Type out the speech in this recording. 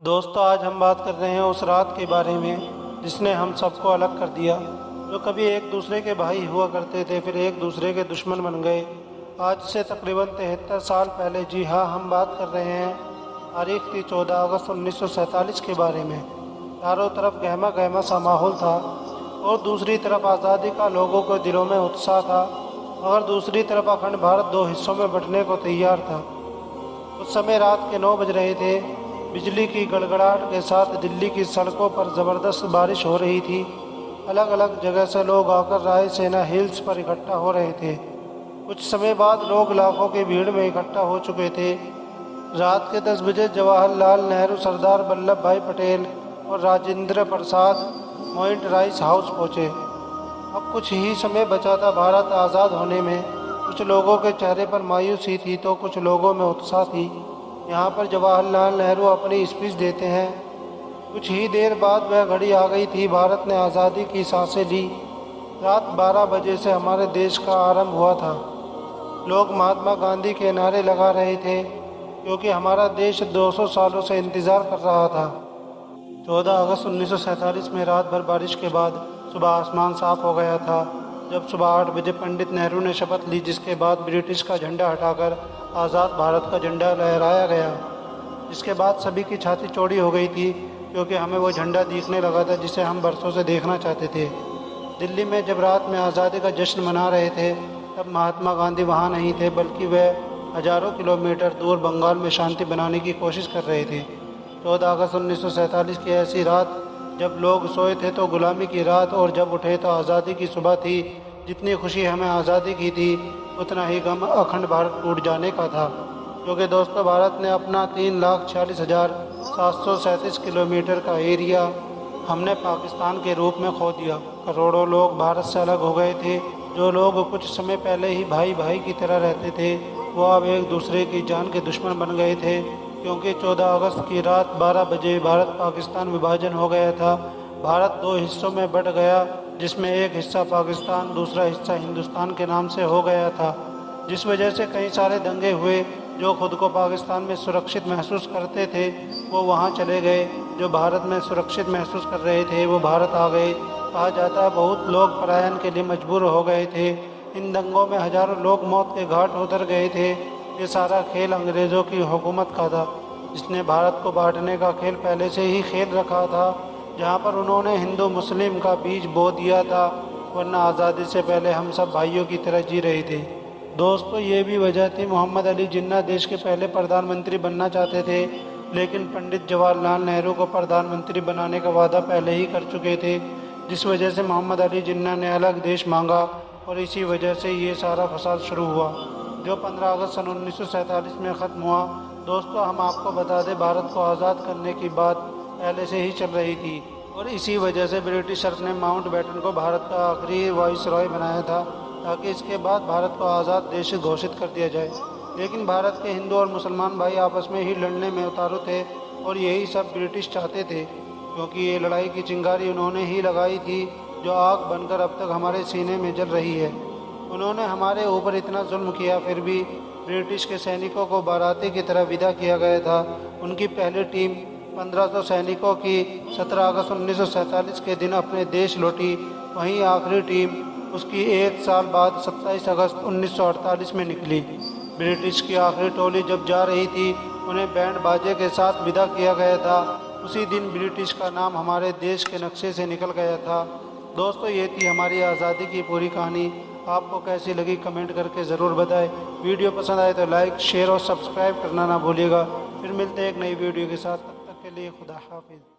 दोस्तों, आज हम बात कर रहे हैं उस रात के बारे में जिसने हम सबको अलग कर दिया। जो कभी एक दूसरे के भाई हुआ करते थे, फिर एक दूसरे के दुश्मन बन गए। आज से तकरीबन 73 साल पहले, जी हाँ, हम बात कर रहे हैं तारीख थी 14 अगस्त 1947 के बारे में। चारों तरफ गहमा गहमा सा माहौल था और दूसरी तरफ आज़ादी का लोगों के दिलों में उत्साह था, मगर दूसरी तरफ अखंड भारत दो हिस्सों में बंटने को तैयार था। उस समय रात के 9 बज रहे थे। बिजली की गड़गड़ाहट के साथ दिल्ली की सड़कों पर ज़बरदस्त बारिश हो रही थी। अलग अलग जगह से लोग आकर राय सेना हिल्स पर इकट्ठा हो रहे थे। कुछ समय बाद लोग लाखों की भीड़ में इकट्ठा हो चुके थे। रात के 10 बजे जवाहरलाल नेहरू, सरदार वल्लभ भाई पटेल और राजेंद्र प्रसाद मॉइंट राइस हाउस पहुँचे। अब कुछ ही समय बचा था भारत आज़ाद होने में। कुछ लोगों के चेहरे पर मायूसी थी तो कुछ लोगों में उत्साह थी। यहाँ पर जवाहरलाल नेहरू अपनी स्पीच देते हैं। कुछ ही देर बाद वह घड़ी आ गई थी। भारत ने आज़ादी की सांसें ली। रात 12 बजे से हमारे देश का आरंभ हुआ था। लोग महात्मा गांधी के नारे लगा रहे थे क्योंकि हमारा देश 200 सालों से इंतज़ार कर रहा था। 14 अगस्त 1947 में रात भर बारिश के बाद सुबह आसमान साफ हो गया था। जब सुबह 8 बजे पंडित नेहरू ने शपथ ली, जिसके बाद ब्रिटिश का झंडा हटाकर आज़ाद भारत का झंडा लहराया गया। जिसके बाद सभी की छाती चौड़ी हो गई थी क्योंकि हमें वो झंडा दिखने लगा था जिसे हम बरसों से देखना चाहते थे। दिल्ली में जब रात में आज़ादी का जश्न मना रहे थे, तब महात्मा गांधी वहाँ नहीं थे, बल्कि वह हज़ारों किलोमीटर दूर बंगाल में शांति बनाने की कोशिश कर रहे थे। 14 अगस्त 1947 की ऐसी रात जब लोग सोए थे तो गुलामी की रात, और जब उठे तो आज़ादी की सुबह थी। जितनी खुशी हमें आज़ादी की थी, उतना ही गम अखंड भारत टूट जाने का था। क्योंकि दोस्तों, भारत ने अपना 3,46,737 किलोमीटर का एरिया हमने पाकिस्तान के रूप में खो दिया। करोड़ों लोग भारत से अलग हो गए थे। जो लोग कुछ समय पहले ही भाई भाई की तरह रहते थे, वो अब एक दूसरे की जान के दुश्मन बन गए थे। क्योंकि 14 अगस्त की रात 12 बजे भारत पाकिस्तान विभाजन हो गया था। भारत दो हिस्सों में बट गया, जिसमें एक हिस्सा पाकिस्तान, दूसरा हिस्सा हिंदुस्तान के नाम से हो गया था। जिस वजह से कई सारे दंगे हुए। जो खुद को पाकिस्तान में सुरक्षित महसूस करते थे, वो वहाँ चले गए। जो भारत में सुरक्षित महसूस कर रहे थे, वो भारत आ गए। कहा जाता है बहुत लोग पलायन के लिए मजबूर हो गए थे। इन दंगों में हज़ारों लोग मौत के घाट उतर गए थे। ये सारा खेल अंग्रेज़ों की हुकूमत का था, जिसने भारत को बांटने का खेल पहले से ही खेल रखा था, जहाँ पर उन्होंने हिंदू मुस्लिम का बीज बो दिया था। वरना आज़ादी से पहले हम सब भाइयों की तरह जी रहे थे। दोस्तों, ये भी वजह थी, मोहम्मद अली जिन्ना देश के पहले प्रधानमंत्री बनना चाहते थे, लेकिन पंडित जवाहरलाल नेहरू को प्रधानमंत्री बनाने का वादा पहले ही कर चुके थे। जिस वजह से मोहम्मद अली जिन्ना ने अलग देश मांगा और इसी वजह से ये सारा फसाद शुरू हुआ, जो 15 अगस्त सन 1947 में ख़त्म हुआ। दोस्तों, हम आपको बता दें, भारत को आज़ाद करने की बात पहले से ही चल रही थी और इसी वजह से ब्रिटिशर्स ने माउंट बैटन को भारत का आखिरी वाइसरॉय बनाया था, ताकि इसके बाद भारत को आज़ाद देश घोषित कर दिया जाए। लेकिन भारत के हिंदू और मुसलमान भाई आपस में ही लड़ने में उतारू थे और यही सब ब्रिटिश चाहते थे, क्योंकि ये लड़ाई की चिंगारी उन्होंने ही लगाई थी, जो आग बनकर अब तक हमारे सीने में जल रही है। उन्होंने हमारे ऊपर इतना जुल्म किया, फिर भी ब्रिटिश के सैनिकों को बाराती की तरह विदा किया गया था। उनकी पहली टीम 1500 सैनिकों की 17 अगस्त 1947 के दिन अपने देश लौटी। वहीं आखिरी टीम उसकी एक साल बाद 27 अगस्त 1948 में निकली। ब्रिटिश की आखिरी टोली जब जा रही थी, उन्हें बैंड बाजे के साथ विदा किया गया था। उसी दिन ब्रिटिश का नाम हमारे देश के नक्शे से निकल गया था। दोस्तों, ये थी हमारी आज़ादी की पूरी कहानी। आपको कैसी लगी कमेंट करके ज़रूर बताएं। वीडियो पसंद आए तो लाइक, शेयर और सब्सक्राइब करना ना भूलिएगा। फिर मिलते हैं एक नई वीडियो के साथ। तब तक के लिए खुदा हाफिज़।